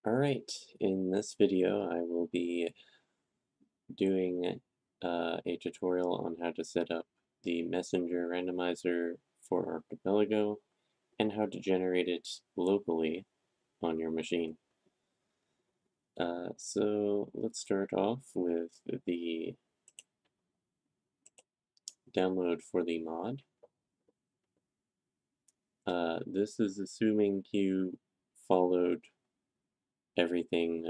Alright, in this video I will be doing a tutorial on how to set up the Messenger Randomizer for Archipelago and how to generate it locally on your machine. So let's start off with the download for the mod. This is assuming you followed everything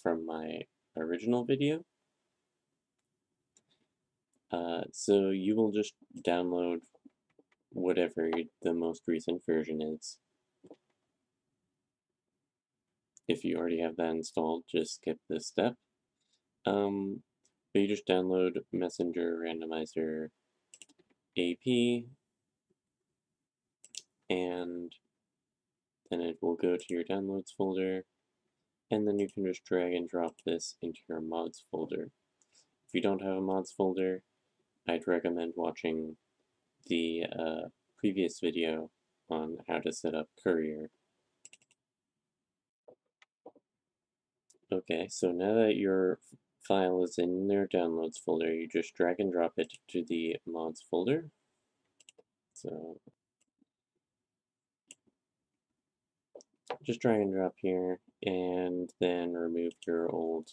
from my original video. So you will just download whatever the most recent version is. If you already have that installed, just skip this step. But you just download Messenger Randomizer AP, and then it will go to your downloads folder, and then you can just drag and drop this into your mods folder. If you don't have a mods folder, I'd recommend watching the previous video on how to set up Courier. Okay, so now that your file is in their downloads folder, you just drag and drop it to the mods folder. So just drag and drop here, and then remove your old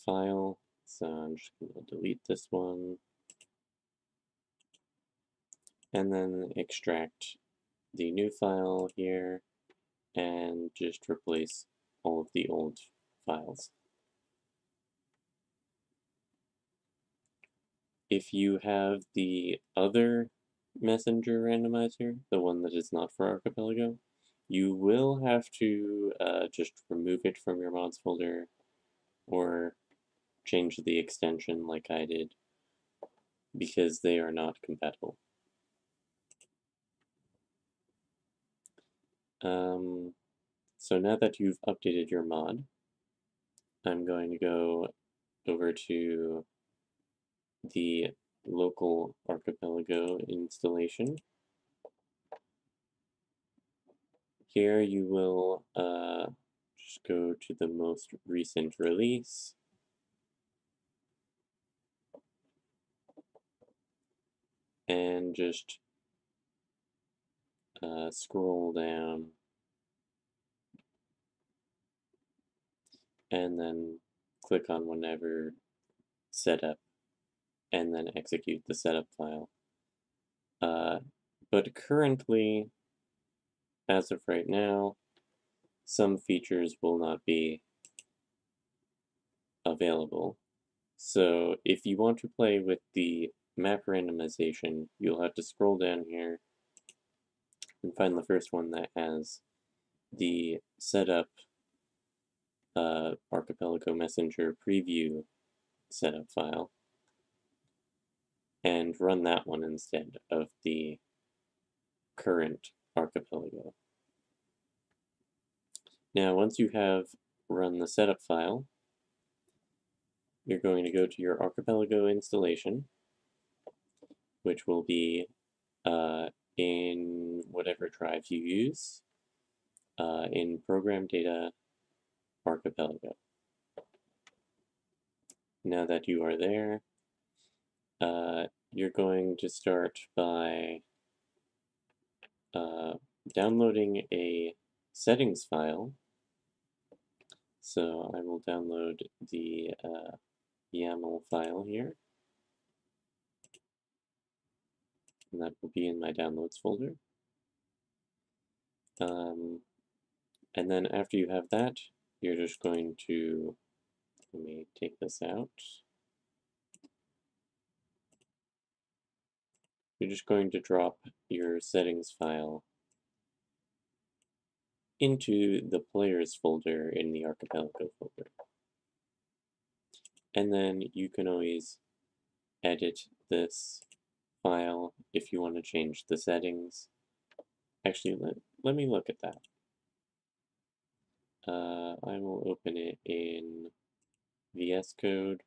file. So I'm just going to delete this one, and then extract the new file here, and just replace all of the old files. If you have the other Messenger Randomizer, the one that is not for Archipelago, you will have to just remove it from your mods folder or change the extension like I did, because they are not compatible. So now that you've updated your mod, I'm going to go over to the local Archipelago installation. Here you will just go to the most recent release, and just scroll down, and then click on whenever setup, and then execute the setup file. But currently, as of right now, some features will not be available. So if you want to play with the map randomization, you'll have to scroll down here and find the first one that has the setup Archipelago Messenger preview setup file, and run that one instead of the current Archipelago. Now, once you have run the setup file, you're going to go to your Archipelago installation, which will be in whatever drive you use, in Program Data Archipelago. Now that you are there, you're going to start by downloading a settings file. So I will download the YAML file here, and that will be in my downloads folder. And then after you have that, you're just going to, let me take this out. You're just going to drop your settings file into the players folder in the Archipelago folder. And then you can always edit this file if you want to change the settings. Actually, let me look at that. I will open it in VS Code,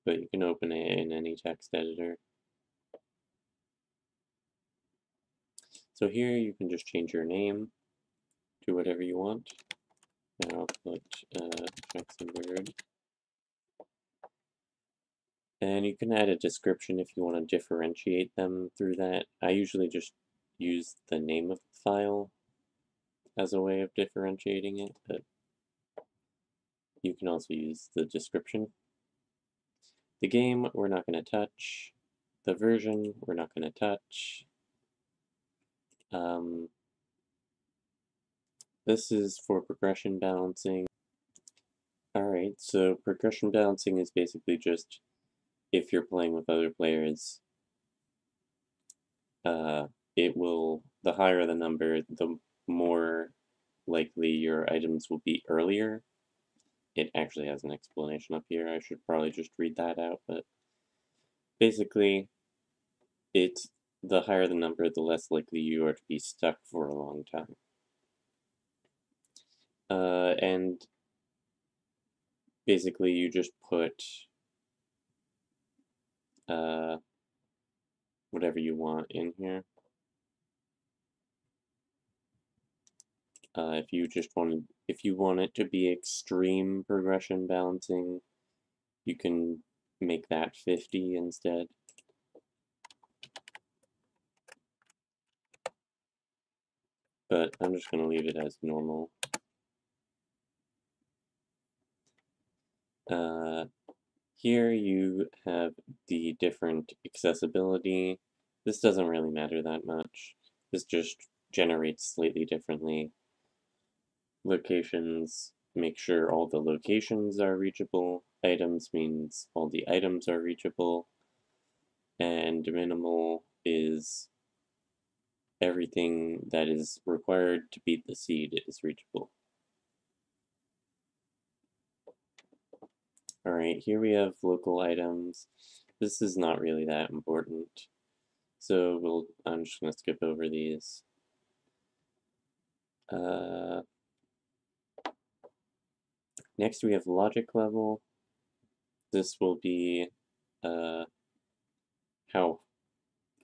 but you can open it in any text editor. So here you can just change your name to whatever you want. Now I'll put Jackson Bird. And you can add a description if you want to differentiate them through that. I usually just use the name of the file as a way of differentiating it, but you can also use the description. The game, we're not going to touch. The version, we're not going to touch. This is for progression balancing. Alright, so progression balancing is basically just if you're playing with other players, the higher the number, the more likely your items will be earlier. It actually has an explanation up here. I should probably just read that out, but basically, the higher the number, the less likely you are to be stuck for a long time. And basically, you just put whatever you want in here. If you want it to be extreme progression balancing, you can make that 50 instead. But I'm just going to leave it as normal. Here you have the different accessibility. This doesn't really matter that much. This just generates slightly differently. Locations, make sure all the locations are reachable. Items means all the items are reachable. And minimal is everything that is required to beat the seed is reachable. Alright, here we have local items. This is not really that important, so I'm just going to skip over these. Next we have logic level. This will be how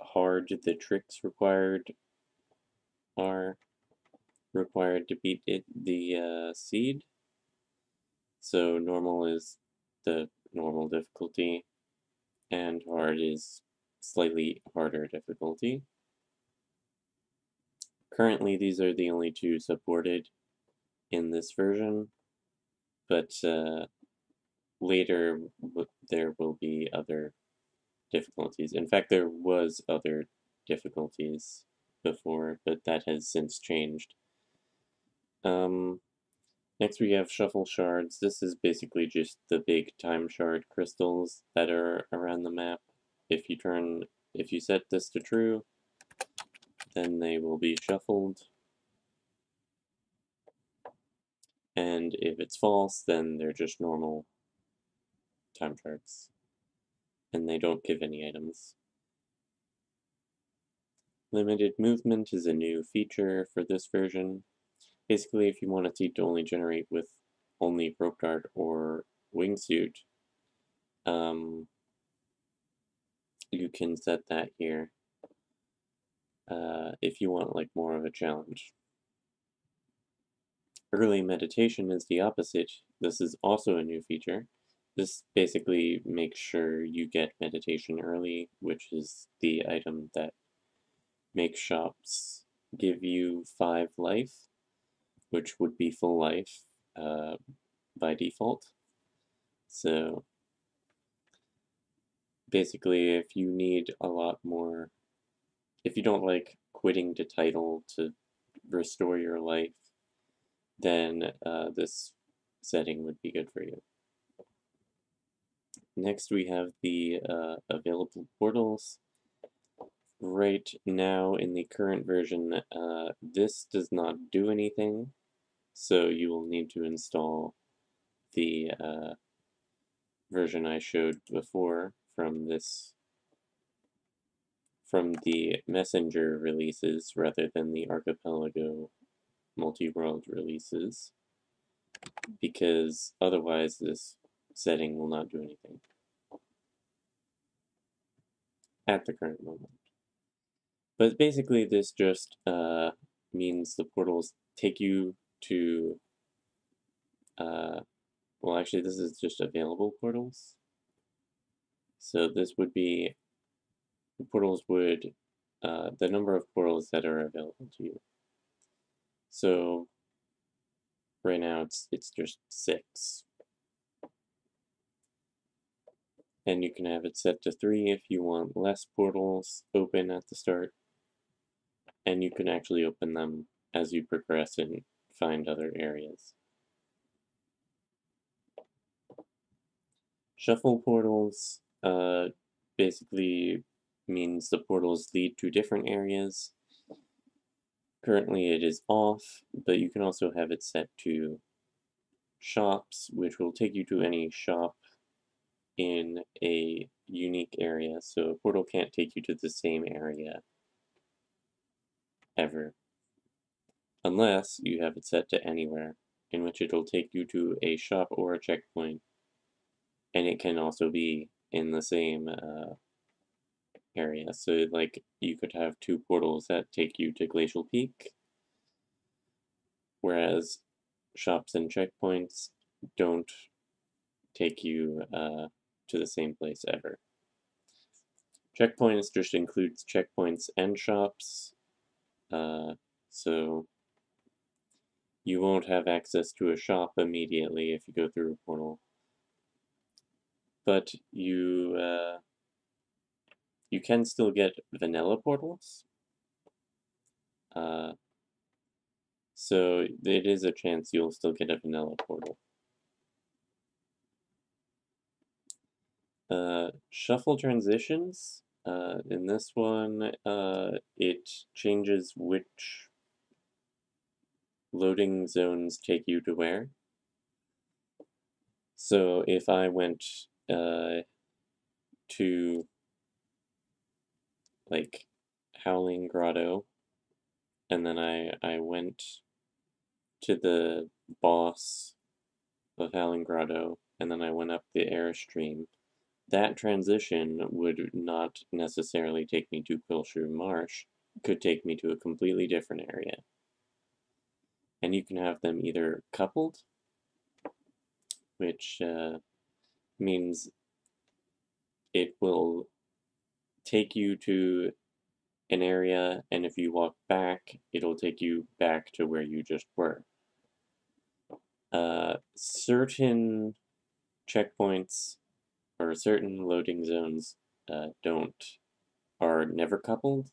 hard the tricks are required to beat the seed. So normal is the normal difficulty, and hard is slightly harder difficulty. Currently, these are the only two supported in this version, but later there will be other difficulties. In fact, there was other difficulties before, but that has since changed. Next we have shuffle shards. This is basically just the big time shard crystals that are around the map. If you set this to true, then they will be shuffled. And if it's false, then they're just normal time shards. And they don't give any items. Limited movement is a new feature for this version. Basically, if you want a seed to only generate with only rope dart or wingsuit, you can set that here if you want like more of a challenge. Early meditation is the opposite. This is also a new feature. This basically makes sure you get meditation early, which is the item that makes shops give you 5 life, which would be full life by default. So basically, if you need a lot more, if you don't like quitting to title to restore your life, then this setting would be good for you. Next we have the available portals. Right now in the current version, this does not do anything, so you will need to install the version I showed before from the Messenger releases rather than the Archipelago multi-world releases, because otherwise this setting will not do anything at the current moment. But basically this just means the portals take you to, well actually this is just available portals. So this would be, portals would, the number of portals that are available to you. So right now it's just 6. And you can have it set to 3 if you want less portals open at the start. And you can actually open them as you progress and find other areas. Shuffle portals basically means the portals lead to different areas. Currently it is off, but you can also have it set to shops, which will take you to any shop in a unique area, so a portal can't take you to the same area ever, unless you have it set to anywhere, in which it'll take you to a shop or a checkpoint, and it can also be in the same area. So like you could have 2 portals that take you to Glacial Peak, whereas shops and checkpoints don't take you to the same place ever. Checkpoints just includes checkpoints and shops, so you won't have access to a shop immediately if you go through a portal. But you can still get vanilla portals. So it is a chance you'll still get a vanilla portal. Shuffle transitions. In this one, it changes which loading zones take you to where. So if I went to like Howling Grotto, and then I went to the boss of Howling Grotto, and then I went up the Airstream, that transition would not necessarily take me to Quillshrew Marsh, could take me to a completely different area. And you can have them either coupled, which means it will take you to an area, and if you walk back, it'll take you back to where you just were. Certain checkpoints or certain loading zones are never coupled.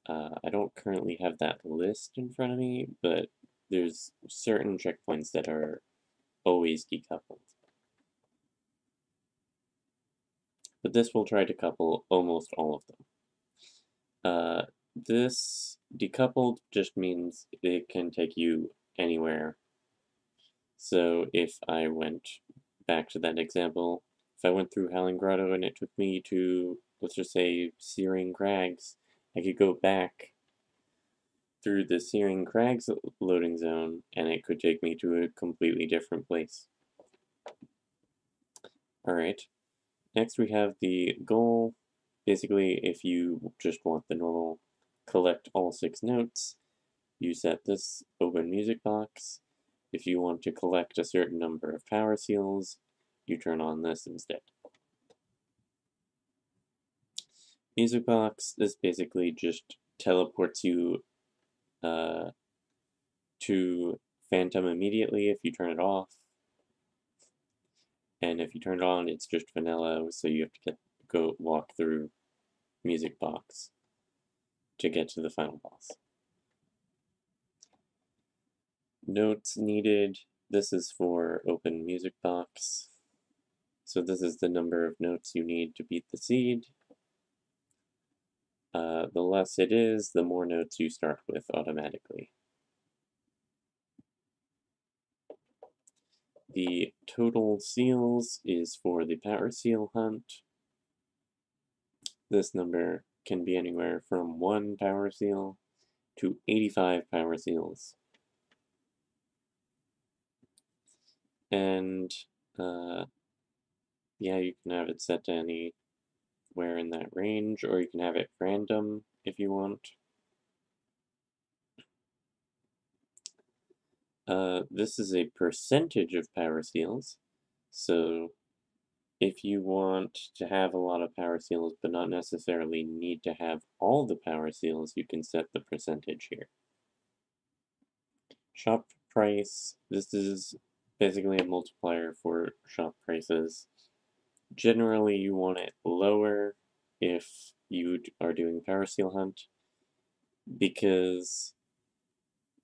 I don't currently have that list in front of me, but there's certain checkpoints that are always decoupled. But this will try to couple almost all of them. This decoupled just means it can take you anywhere. So if I went back to that example, if I went through Howling Grotto and it took me to, let's just say, Searing Crags, I could go back through the Searing Crags loading zone, and it could take me to a completely different place. Alright, next we have the goal. Basically, if you just want the normal collect all 6 notes, you set this open music box. If you want to collect a certain number of power seals, you turn on this instead. Music box, this basically just teleports you to Phantom immediately if you turn it off. And if you turn it on, it's just vanilla, so you have to go walk through Music Box to get to the final boss. Notes needed. This is for open Music Box. So this is the number of notes you need to beat the seed. The less it is, the more notes you start with automatically. The total seals is for the power seal hunt. This number can be anywhere from 1 power seal to 85 power seals. And yeah, you can have it set to any somewhere in that range, or you can have it random if you want. This is a percentage of power seals, so if you want to have a lot of power seals but not necessarily need to have all the power seals, you can set the percentage here. Shop price, this is basically a multiplier for shop prices. Generally, you want it lower if you are doing power seal hunt, because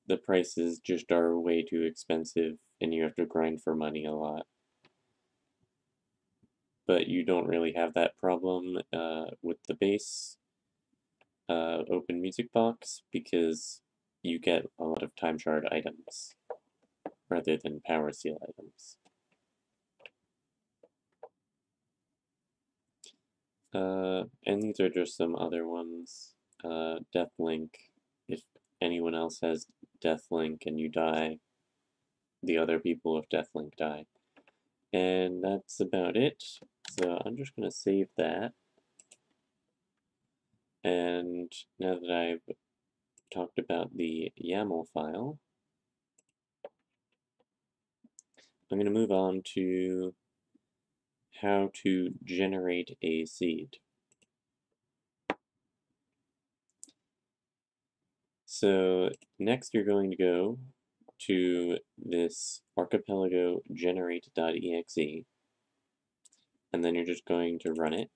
the prices just are way too expensive and you have to grind for money a lot. But you don't really have that problem with the base open music box, because you get a lot of time shard items rather than power seal items. And these are just some other ones. Deathlink, if anyone else has Deathlink and you die, the other people of Deathlink die. And that's about it. So I'm just going to save that. And now that I've talked about the YAML file, I'm going to move on to how to generate a seed. So next you're going to go to this Archipelago generate.exe, and then you're just going to run it.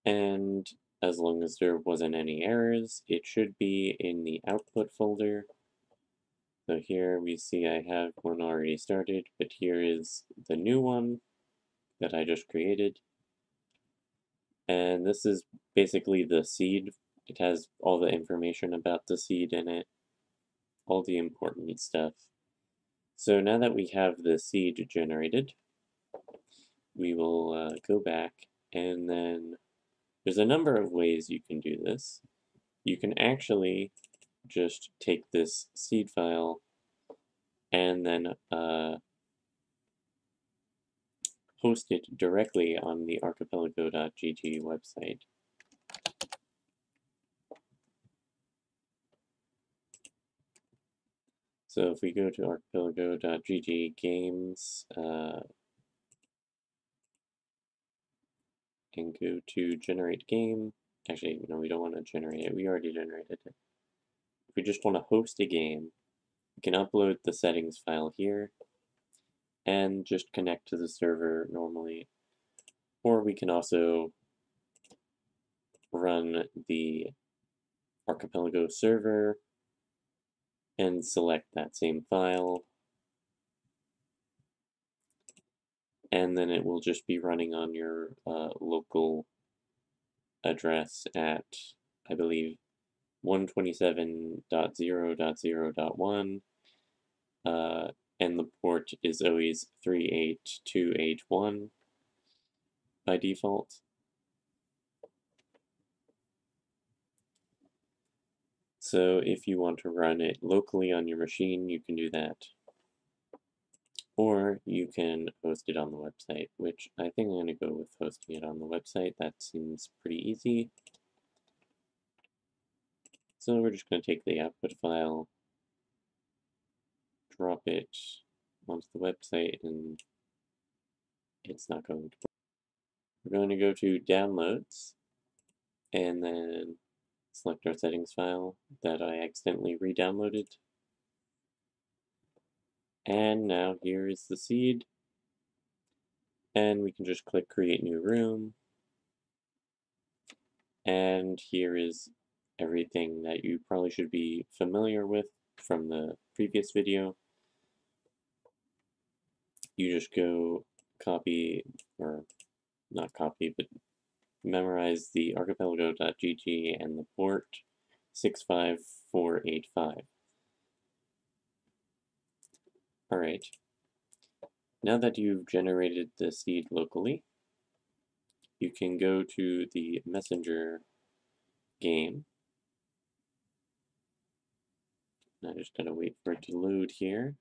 And as long as there wasn't any errors, it should be in the output folder. So here we see I have one already started, but here is the new one that I just created. And this is basically the seed. It has all the information about the seed in it, all the important stuff. So now that we have the seed generated, we will go back, and then there's a number of ways you can do this. You can actually just take this seed file and then host it directly on the archipelago.gg website. So if we go to archipelago.gg games and go to generate game, actually, no, we don't want to generate it, we already generated it. If we just want to host a game, we can upload the settings file here and just connect to the server normally. Or we can also run the Archipelago server and select that same file, and then it will just be running on your local address at, I believe, 127.0.0.1, and the port is always 38281 by default. So if you want to run it locally on your machine, you can do that. Or you can host it on the website, which I think I'm going to go with hosting it on the website. That seems pretty easy. So we're just going to take the output file, drop it onto the website, and it's not going to work. We're going to go to Downloads, and then select our settings file that I accidentally re-downloaded. And now here is the seed. And we can just click Create New Room. And here is everything that you probably should be familiar with from the previous video. You just go copy, or not copy, but memorize the archipelago.gg and the port 65485. Alright, now that you've generated the seed locally, you can go to the Messenger game. I just gotta wait for it to load here.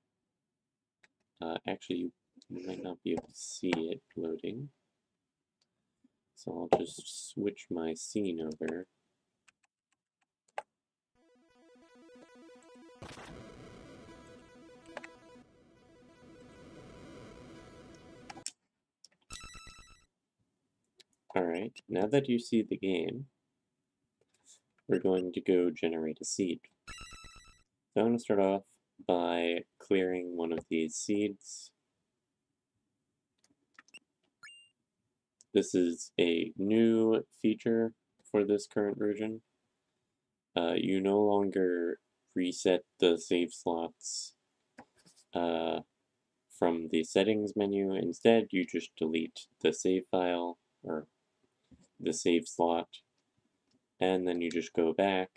Actually, you might not be able to see it loading. So I'll just switch my scene over. Alright, now that you see the game, we're going to go generate a seed. So I'm going to start off by clearing one of these seeds. This is a new feature for this current version. You no longer reset the save slots from the settings menu. Instead, you just delete the save file, or the save slot, and then you just go back.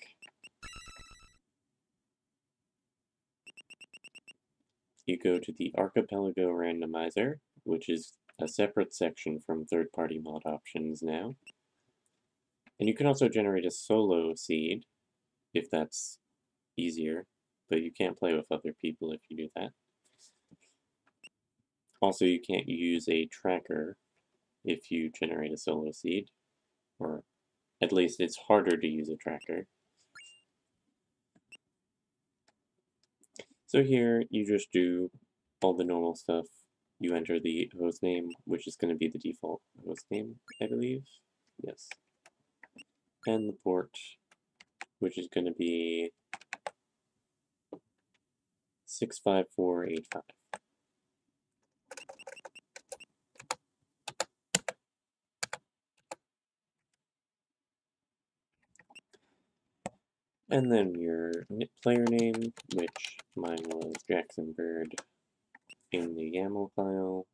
You go to the Archipelago Randomizer, which is a separate section from third-party mod options now. And you can also generate a solo seed, if that's easier, but you can't play with other people if you do that. Also, you can't use a tracker if you generate a solo seed, or at least it's harder to use a tracker. So here, you just do all the normal stuff. You enter the hostname, which is going to be the default hostname, I believe. Yes. And the port, which is going to be 65485. And then your player name, which mine was Jackson Bird in the YAML file.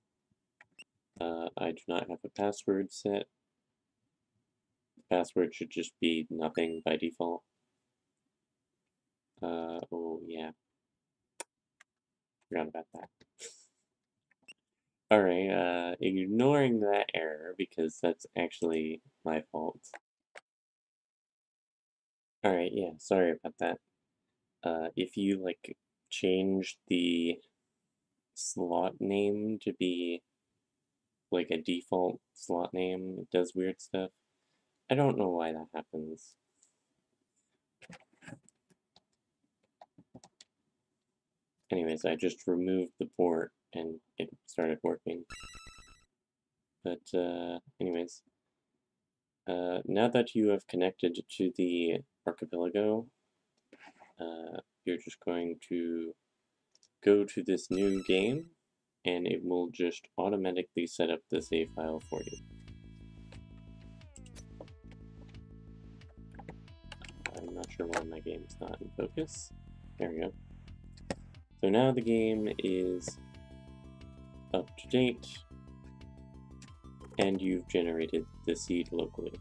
I do not have a password set. The password should just be nothing by default. Oh yeah, forgot about that. Alright, ignoring that error, because that's actually my fault. Alright, yeah, sorry about that. If you, like, change the slot name to be, like, a default slot name, it does weird stuff. I don't know why that happens. Anyways, I just removed the port, and it started working. But, anyways, now that you have connected to the Archipelago, you're just going to go to this new game, and it will just automatically set up the save file for you. I'm not sure why my game's not in focus. There we go. So now the game is up to date, and you've generated the seed locally.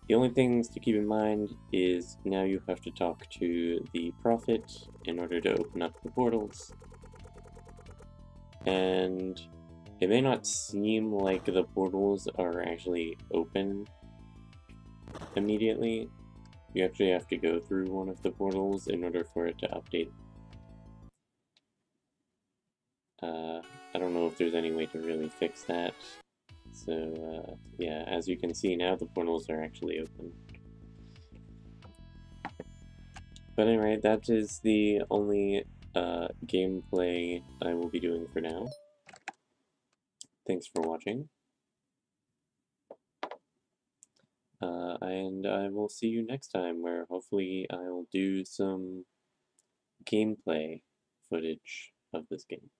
The only things to keep in mind is now you have to talk to the Prophet in order to open up the portals. And it may not seem like the portals are actually open immediately. You actually have to go through one of the portals in order for it to update. I don't know if there's any way to really fix that. So, yeah, as you can see now, the portals are actually open. But anyway, that is the only gameplay I will be doing for now. Thanks for watching. And I will see you next time, where hopefully I'll do some gameplay footage of this game.